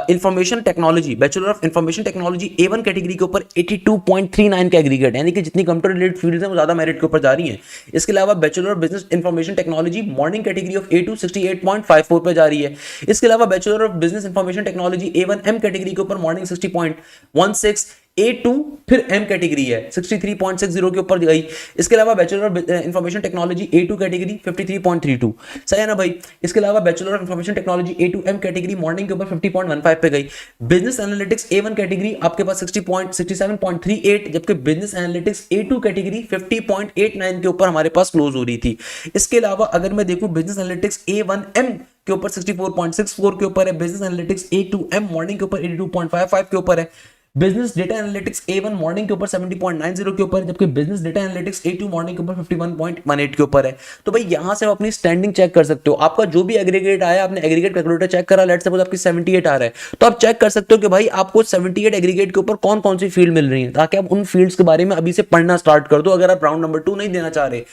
information technology, bachelor of information technology A1 category के ऊपर 82.39 का एग्रीगेट, यानी कि जितनी कंप्यूटर रिलेटेड फील्ड्स हैं वो ज्यादा मेरिट के ऊपर जा रही हैं। इसके अलावा bachelor of business information technology morning category of A2 68.54 पे जा रही है। इसके अलावा bachelor of business information technology A1M category के ऊपर मॉर्निंग 60.16, A2 फिर M कैटेगरी है 63.60 के ऊपर गई। इसके अलावा bachelor of information technology A2 category 53.32, सही है ना भाई। इसके अलावा bachelor of information technology A2M category morning के ऊपर 50.15 पे गई। बिजनेस एनालिटिक्स A1 कैटेगरी आपके पास 67.38, जबकि बिजनेस एनालिटिक्स A2 कैटेगरी 50.89 के ऊपर हमारे पास क्लोज हो रही थी। इसके अलावा अगर मैं देखूं बिजनेस एनालिटिक्स A1M के ऊपर 64.64 के ऊपर है, बिजनेस एनालिटिक्स A2M मॉर्निंग के ऊपर 82.55 के ऊपर है, business data analytics A1 morning के ऊपर 70.90 के ऊपर है, जबकि business data analytics A2 morning के ऊपर 51.18 के ऊपर है। तो भाई यहां से आप अपनी स्टैंडिंग चेक कर सकते हो, आपका जो भी एग्रीगेट आया, आपने एग्रीगेट कैलकुलेटर चेक करा, लेट्स सपोज आपकी 78 आ रहा है, तो आप चेक कर सकते हो कि भाई आपको 78 एग्रीगेट के ऊपर कौन कौन सी फील्ड मिल रही है, ताकि आप उन फील्ड्स के बारे में अभी से पढ़ना स्टार्ट कर दो अगर आप राउंड नंबर 2 नहीं देना चाह रहे।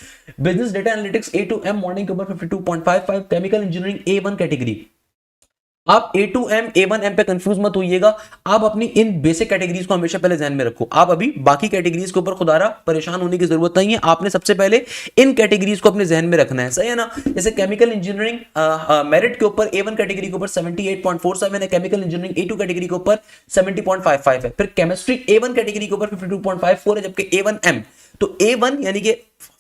Business data analytics A2M morning के ऊपर 52.55, केमिकल इंजीनियरिंग A1 कैटेगरी। आप A2M A1M पे कंफ्यूज मत होइएगा, आप अपनी इन बेसिक कैटेगरीज को हमेशा पहले ध्यान में रखो। आप अभी बाकी कैटेगरीज के ऊपर खुदारा परेशान होने की जरूरत नहीं है, आपने सबसे पहले इन कैटेगरीज को अपने ध्यान में रखना है, सही है ना। जैसे केमिकल इंजीनियरिंग मेरिट के ऊपर A1 कैटेगरी के ऊपर 78.47 है, केमिकल इंजीनियरिंग A2 कैटेगरी के ऊपर 70.55 है, फिर केमिस्ट्री A1 कैटेगरी के ऊपर 52.54 है, जबकि A1M तो A1 यानी कि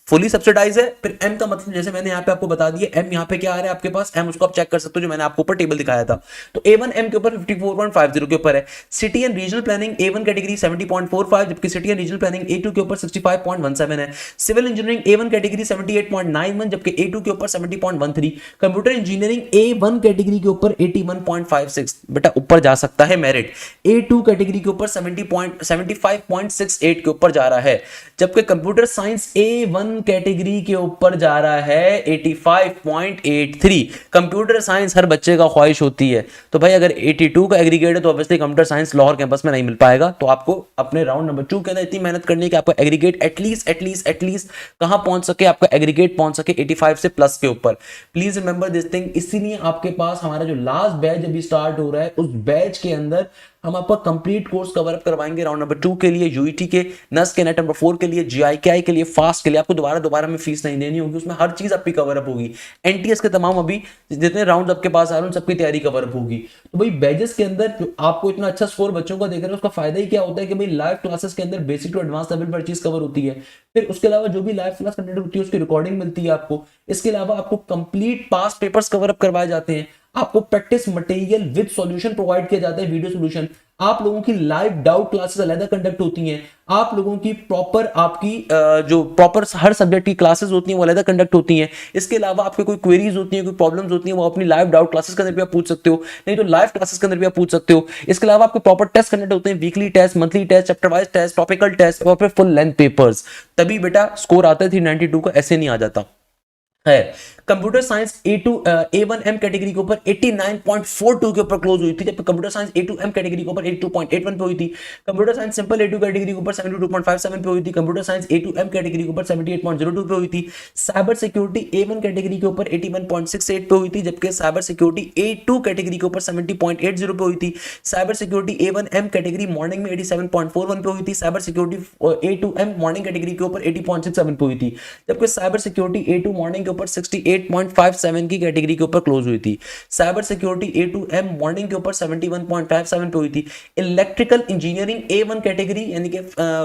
फुली सब्सिडाइज है। फिर एम का मतलब जैसे मैंने यहाँ पे आपको बता दिया, एम यहाँ पे क्या आ रहा है आपके पास, एम उसको आप चेक कर सकते हो जो मैंने आपको ऊपर टेबल दिखाया था। तो A1 एम के ऊपर 54.50 के ऊपर है। City and regional planning A1 category 70.45, जबकि city and regional planning A2 के ऊपर 65.17 है। सिविल इंजीनियरिंग A1 कैटेगरी 78.91, जबकि A2 के ऊपर 70.13। कंप्यूटर इंजीनियरिंग A1 कैटेगरी के ऊपर 81.56, बेटा ऊपर जा सकता है मेरिट। A2 कैटेगरी के ऊपर 75.68 के ऊपर जा रहा है, जबकि कंप्यूटर साइंस A1 कैटेगरी के ऊपर जा रहा है 85.83। कंप्यूटर साइंस हर बच्चे का ख्वाहिश होती है, तो भाई अगर 82 का एग्रीगेट है तो obviously computer science Lahore campus में नहीं मिल पाएगा। तो आपको अपने राउंड नंबर 2 के अंदर इतनी मेहनत करनी है कि आपका एग्रीगेट एटलीस्ट कहां पहुंच सके, आपका एग्रीगेट पहुंच सके 85 से प्लस के ऊपर। Please remember this thing. इसीलिए आपके पास हमारा जो लास्ट बैच अभी स्टार्ट हो रहा है, उस बैच के अंदर हम आपका कंप्लीट कोर्स कवर अप करवाएंगे राउंड नंबर 2 के लिए, यूईटी के, नस के, नेट नंबर 4 के लिए, जीआईकेआई के लिए, फास्ट के लिए। आपको दोबारा में फीस नहीं देनी होगी, उसमें हर चीज आपकी कवर अप होगी। एनटीएस के तमाम अभी जितने राउंड आपके पास आ रहे हैं सबकी तैयारी कवर अप होगी। तो भाई बैचेस के अंदर जो आपको इतना अच्छा स्कोर बच्चों का देख रहे हैं, उसका फायदा ही क्या होता है कि भाई लाइव क्लासेस के अंदर बेसिक टू एडवांस लेवल पर चीज कवर होती है। फिर उसके अलावा जो भी लाइव क्लास कंडक्ट होती है उसकी रिकॉर्डिंग मिलती है आपको। इसके अलावा आपको complete past papers cover up करवाए जाते हैं, आपको practice material with solution provide किया जाता है, वीडियो सॉल्यूशन। आप लोगों की लाइव डाउट क्लासेस अलग कंडक्ट होती हैं, आप लोगों की प्रॉपर आपकी जो प्रॉपर हर सब्जेक्ट की क्लासेस होती हैं वो अलग कंडक्ट होती हैं। इसके अलावा आपके कोई क्वेरीज होती हैं, कोई प्रॉब्लम्स होती हैं, वो अपनी लाइव डाउट क्लासेस के अंदर भी आप पूछ सकते हो, नहीं तो लाइव क्लासेस के अंदर भी आप पूछ सकते हो। इसके अलावा आपके प्रॉपर टेस्ट कंडक्ट होते हैं, weekly test, monthly test, chapter wise test, topical test और फिर फुल लेंथ पेपर्स। तभी बेटा स्कोर आता है 392 का, ऐसे नहीं आ जाता। है। कंप्यूटर साइंस A1M कैटेगरी के ऊपर 89.42 के ऊपर क्लोज हुई थी, जबकि कंप्यूटर साइंस A2M कैटेगरी के ऊपर 82.81 पे हुई थी। Computer science simple A2 category के ऊपर 72.57 पे हुई थी। कंप्यूटर साइंस A2M कैटेगरी के ऊपर 78.02 पे हुई थी। साइबर सिक्योरिटी A1 कैटेगरी के ऊपर 81.68 पे हुई थी, जबकि साइबर सिक्योरिटी A2 कैटेगरी के ऊपर 70.80 पे हुई थी। Cyber security A1M category morning में 87.41 पे हुई थी। Cyber security A2M morning category के ऊपर 80.67 पे हुई थी, जबकि साइबर सिक्योरिटी A2 मॉर्निंग के ऊपर 68.57 की कैटेगरी के ऊपर क्लोज हुई थी। साइबर सिक्योरिटी A2M मॉर्निंग के ऊपर 71.57 पे हुई थी। इलेक्ट्रिकल इंजीनियरिंग A1 कैटेगरी यानी कि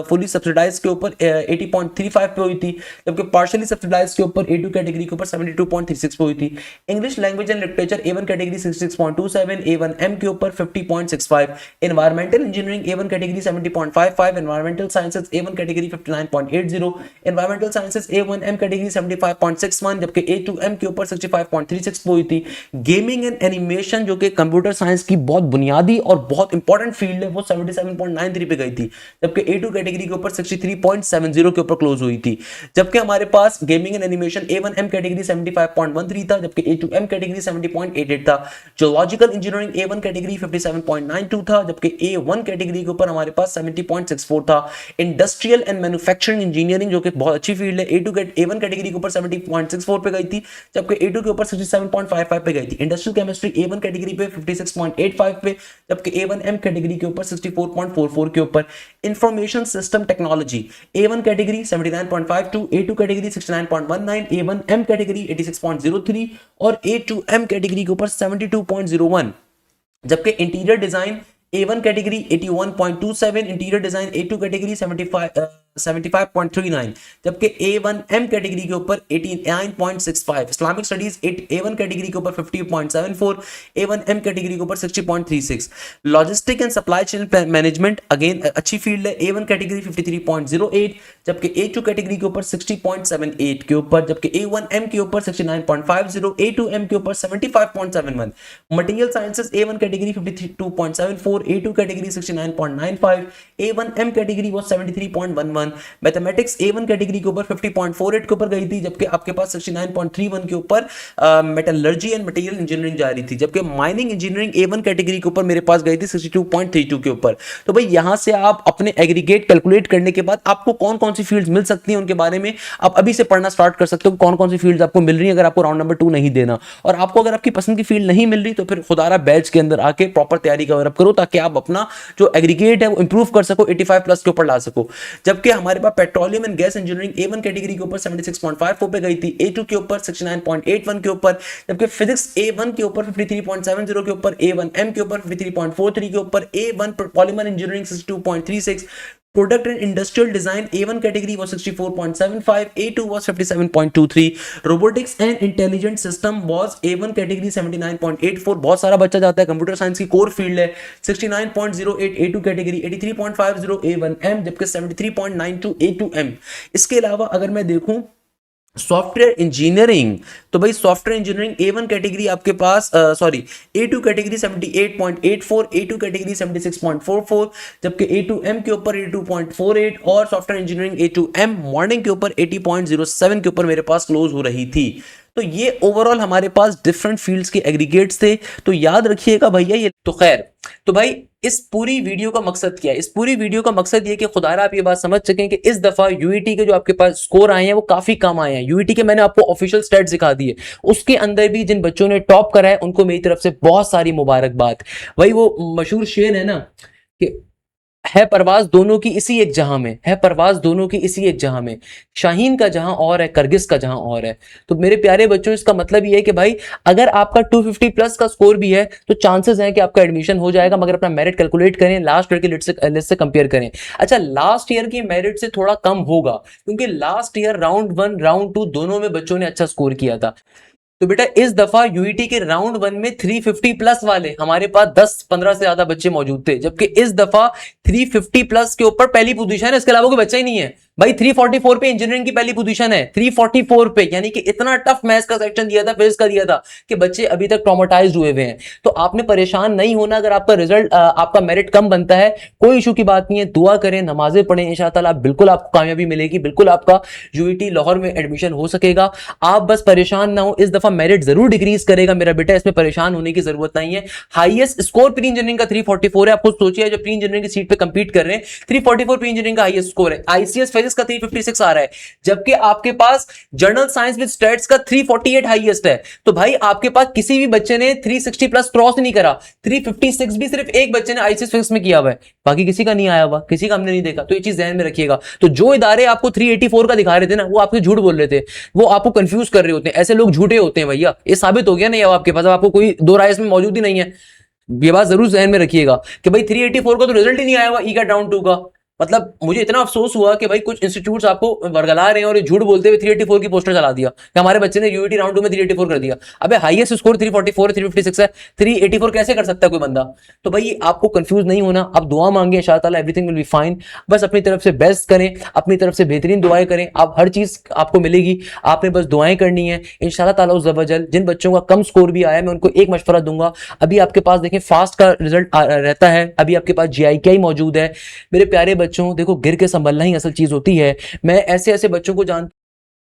फुली सब्सिडाइज के ऊपर 80.35 पे हुई थी, जबकि पार्शियली सब्सिडाइज के ऊपर A2 कैटेगरी के ऊपर 72.36 पे हुई थी। English language and literature A1 category 66.27, A1M के ऊपर 50.65, environmental engineering A1 category 70.55, environmental sciences A1 category 59.80, environmental sciences A1M category 75.61, जबकि A2M के ऊपर 65.36 पे हुई थी। गेमिंग एंड एनिमेशन जो कि कंप्यूटर साइंस की बहुत बुनियादी और बहुत इंपॉर्टेंट फील्ड है, वो 77.93 पे गई थी, जबकि A2 कैटेगरी के ऊपर 63.70 के ऊपर क्लोज हुई थी। जबकि हमारे पास gaming and animation A1M category 75.13 था, जबकि A2M कैटेगरी 70.88 था। जियोलॉजिकल इंजीनियरिंग A1 कैटेगरी 57.92 था, जबकि A1 कैटेगरी के ऊपर हमारे पास 70.64 था। इंडस्ट्रियल एंड मैन्युफैक्चरिंग इंजीनियरिंग जो कि बहुत अच्छी फील्ड है, A1 कैटेगरी के ऊपर 70.64 पे गई थी, जबकि A2 के ऊपर 67.55 पे गई थी। इंडस्ट्रियल केमिस्ट्री A1 कैटेगरी पे 56.85 पे, जबकि A1M कैटेगरी के ऊपर 64.44 के ऊपर। Information system technology A1 category 79.52, A2 category 69.19, A1M category 86.03 और A2M कैटेगरी के ऊपर 72.01, जबकि interior design A1 category 81.27, interior design A2 category 75.39, जबकि A1M कैटेगरी के ऊपर 89.65, इस्लामिक स्टडीज A1 कैटेगरी के ऊपर 50.74, A1M कैटेगरी के ऊपर 60.36। Logistic and supply chain management again अच्छी फील्ड है, A1 कैटेगरी 53.08, जबकि A2 कैटेगरी के ऊपर 60.78 के ऊपर, जबकि A1M के ऊपर 69.50, A2M के ऊपर 75.71। Material sciences A1 category 52.74, A2 category 69.95, A1M category वो 73.11। मैथमेटिक्स A1 कैटेगरी के ऊपर 50.48 के ऊपर गई थी, जबकि आपके पास 69.31 के ऊपर मेटलर्जी एंड मटेरियल इंजीनियरिंग जा रही थी, जबकि माइनिंग इंजीनियरिंग A1 कैटेगरी के ऊपर मेरे पास गई थी 62.32 के ऊपर। तो भाई यहां से आप अपने एग्रीगेट कैलकुलेट करने के बाद आपको कौन कौन सी फील्ड्स मिल सकती हैं उनके बारे में आप अभी से पढ़ना स्टार्ट कर सकते हो, कौन कौन सी फील्ड्स आपको मिल रही है अगर आपको राउंड नंबर 2 नहीं देना। और आपको अगर आपकी पसंद की फील्ड नहीं मिल रही तो फिर खुदारा बैच के अंदर आके प्रॉपर तैयारी कवर अप करो, ताकि आप अपना जो एग्रीगेट है वो इंप्रूव कर सको, 85 प्लस के ऊपर ला सको। जबकि हमारे पास petroleum and gas engineering A1 category के ऊपर 76.54 पे गई थी, A2 के ऊपर 69.81 के ऊपर, जबकि फिजिक्स A1 के ऊपर 53.70 के ऊपर, A1M के ऊपर 53.43 के ऊपर, A1 polymer engineering 62.36, product and industrial design A1 category was 64.75, A2 was 57.23, robotics and intelligent system was A1 category 79.84, बहुत सारा बच्चा जाता है, कंप्यूटर साइंस की कोर फील्ड है, 69.08 A2 कैटेगरी, 83.50 A1M, जबकि 73.92 A2M। इसके अलावा अगर मैं देखूं सॉफ्टवेयर इंजीनियरिंग, तो भाई सॉफ्टवेयर इंजीनियरिंग A1 कैटेगरी आपके पास A2 कैटेगरी 78.84, A2 कैटेगरी 76.44, जबकि A2M के ऊपर 82.48 और सॉफ्टवेयर इंजीनियरिंग A2M मॉर्निंग के ऊपर 80.07 के ऊपर मेरे पास क्लोज हो रही थी। तो ये ओवरऑल हमारे पास डिफरेंट फील्ड्स के एग्रीगेट्स थे, तो याद रखिएगा भैया ये। तो खैर, तो भाई इस पूरी वीडियो का मकसद क्या है? इस पूरी वीडियो का मकसद ये कि खुदारा आप ये बात समझ सकें कि इस दफा यूईटी के जो आपके पास स्कोर आए हैं वो काफी कम आए हैं। यूईटी के मैंने आपको ऑफिशियल स्टैट्स दिखा दिए, उसके अंदर भी जिन बच्चों ने टॉप करा है उनको मेरी तरफ से बहुत सारी मुबारकबाद। भाई वो मशहूर शेर है ना कि है परवाज दोनों की इसी एक जहां में, है परवाज दोनों की इसी एक जहां में, शाहीन का जहां और है, करगिस का जहां और है। तो मेरे प्यारे बच्चों, इसका मतलब ये है कि भाई अगर आपका 250 प्लस का स्कोर भी है तो चांसेस हैं कि आपका एडमिशन हो जाएगा, मगर अपना मेरिट कैलकुलेट करें, लास्ट ईयर की लिस्ट से कंपेयर करें। अच्छा, लास्ट ईयर की मेरिट से थोड़ा कम होगा क्योंकि लास्ट ईयर राउंड 1 राउंड 2 दोनों में बच्चों ने अच्छा स्कोर किया था। तो बेटा इस दफा यूईटी के राउंड 1 में 350 प्लस वाले हमारे पास 10-15 से ज्यादा बच्चे मौजूद थे, जबकि इस दफा 350 प्लस के ऊपर पहली पोजीशन है, इसके अलावा कोई बच्चा ही नहीं है। भाई 344 पे इंजीनियरिंग की पहली पोजीशन है, 344 पे, यानी कि इतना टफ मैथ्स का सेक्शन दिया था, फिजिक्स का दिया था कि बच्चे अभी तक ट्रॉमेटाइज्ड हुए हुए हैं। तो आपने परेशान नहीं होना अगर आपका रिजल्ट, आपका मेरिट कम बनता है, कोई इशू की बात नहीं है। दुआ करें, नमाजें पढ़ें, इंशाअल्लाह बिल्कुल आपको कामयाबी मिलेगी, बिल्कुल आपका यूईटी लाहौर में एडमिशन हो सकेगा। आप बस परेशान ना हो, इस दफा मेरिट जरूर डिक्रीज करेगा मेरा बेटा, इसमें परेशान होने की जरूरत नहीं है। हाईएस्ट स्कोर प्री इंजीनियरिंग का 344 है। आपको सोचिए जो प्री इंजीनियरिंग की सीट पे कंपीट कर रहे हैं, 344 प्री इंजीनियरिंग का हाईएस्ट स्कोर है। आईसीएस फिजिक्स का 356 आ रहा है, जबकि आपके पास जनरल साइंस विद स्टैट्स का 348 हाईएस्ट है। तो भाई आपके पास किसी भी बच्चे ने 360 प्लस क्रॉस नहीं करा, 356 भी सिर्फ एक बच्चे ने आईसीएस फिजिक्स में किया हुआ है, बाकी किसी का नहीं आया हुआ, किसी का हमने नहीं देखा। तो ये चीज ध्यान में रखिएगा। तो जो इदारे आपको 384 का दिखा रहे थे ना, वो आपके झूठ बोल रहे थे, वो आपको कंफ्यूज कर रहे होते हैं। ऐसे लोग झूठे होते हैं भैया, ये साबित हो गया नहीं। अब आपके पास, अब आपको कोई दो राय इसमें मौजूद ही नहीं है। ये बात जरूर ध्यान में रखिएगा कि भाई 384 का तो रिजल्ट ही नहीं आया हुआ ई का राउंड 2 का। मतलब मुझे इतना अफसोस हुआ कि भाई कुछ इंस्टीट्यूट्स आपको वर्गला रहे हैं और ये झूठ बोलते हुए 384 की पोस्टर चला दिया कि हमारे बच्चे ने यूईटी राउंड 2 में 384 कर दिया। अबे हाईएस्ट स्कोर 344 है, 356 है, 384 कैसे कर सकता है कोई बंदा? तो भाई आपको कंफ्यूज नहीं होना, आप दुआ मांगे, इंशाअल्लाह एवरीथिंग विल बी फाइन। बस अपनी तरफ से बेस्ट करें, अपनी तरफ से बेहतरीन दुआएं करें, आप हर चीज आपको मिलेगी। आपने बस दुआएं करनी है इंशाअल्लाह ताला उज़्ज़ व जल। जिन बच्चों का कम स्कोर भी आया, मैं उनको एक मशवरा दूंगा, अभी आपके पास देखें फास्ट का रिजल्ट रहता है, अभी आपके पास जीआईके मौजूद है। मेरे प्यारे बच्चों, देखो गिर के संभलना ही असल चीज होती है। मैं ऐसे ऐसे बच्चों को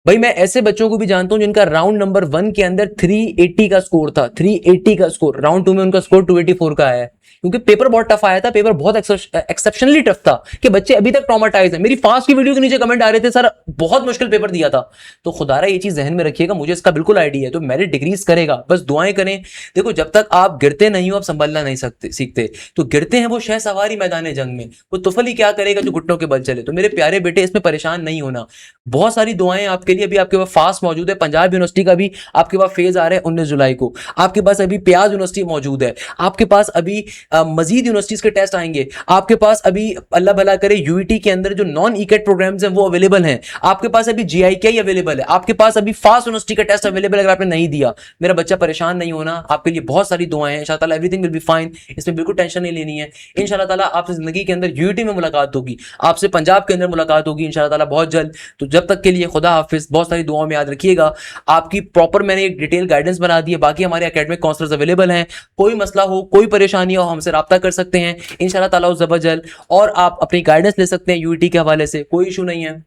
भाई मैं ऐसे बच्चों को भी जानता हूं जिनका राउंड नंबर 1 के अंदर 380 का स्कोर था, 380 का स्कोर, राउंड 2 में उनका स्कोर 284 का आया है, क्योंकि पेपर बहुत टफ आया था, पेपर बहुत एक्सेप्शनली टफ था कि बच्चे अभी तक ट्रॉमेटाइज हैं। मेरी फास्ट की वीडियो के नीचे कमेंट आ रहे थे, सर बहुत मुश्किल पेपर दिया था। तो खुदारा ये चीज जहन में रखिएगा, मुझे इसका बिल्कुल आइडिया है। तो मेरिट डिक्रीज करेगा, बस दुआएं करें। देखो जब तक आप गिरते नहीं हो, आप संभलना नहीं सीखते। तो गिरते हैं वो शह सवारी मैदान जंग में, वो तुफल ही क्या करेगा जो घुटनों के बल चले। तो मेरे प्यारे बेटे, इसमें परेशान नहीं होना, बहुत सारी दुआएं आपके लिए। अभी आपके पास फास्ट मौजूद है, पंजाब यूनिवर्सिटी का भी आपके पास फेज आ रहा है 19 जुलाई को। आपके पास अभी प्याज यूनिवर्सिटी मौजूद है, आपके पास अभी मजीद यूनिवर्सिटीज के टेस्ट आएंगे, आपके पास अभी अल्लाह भला करे यूईटी के अंदर जो नॉन ईकेट प्रोग्राम्स हैं वो अवेलेबल हैं, आपके पास अभी जीआईके अवेलेबल है, आपके पास अभी फास्ट यूनिवर्सिटी का टेस्ट अवेलेबल है। अगर आपने नहीं दिया, मेरा बच्चा परेशान नहीं होना, आपके लिए बहुत सारी दुआएं हैं, इंशाअल्लाह एवरीथिंग विल बी फाइन। इसमें बिल्कुल टेंशन नहीं लेनी है। इंशाअल्लाह ताला आपसे जिंदगी के अंदर यूईटी में मुलाकात होगी, आपसे पंजाब के अंदर मुलाकात होगी इंशाअल्लाह ताला बहुत जल्द। तो जब तक के लिए खुदा हाफिज, बहुत सारी दुआओं में याद रखिएगा। आपकी प्रॉपर मैंने एक डिटेल गाइडेंस बना दी है, बाकी हमारे एकेडमिक काउंसलर्स अवेलेबल हैं, कोई मसला हो, कोई परेशानी हो, हमसे राब्ता कर सकते हैं इंशाअल्लाह ताला उज़्ज़ व जल। और आप अपनी गाइडेंस ले सकते हैं यूईटी के हवाले से, कोई इशू नहीं है।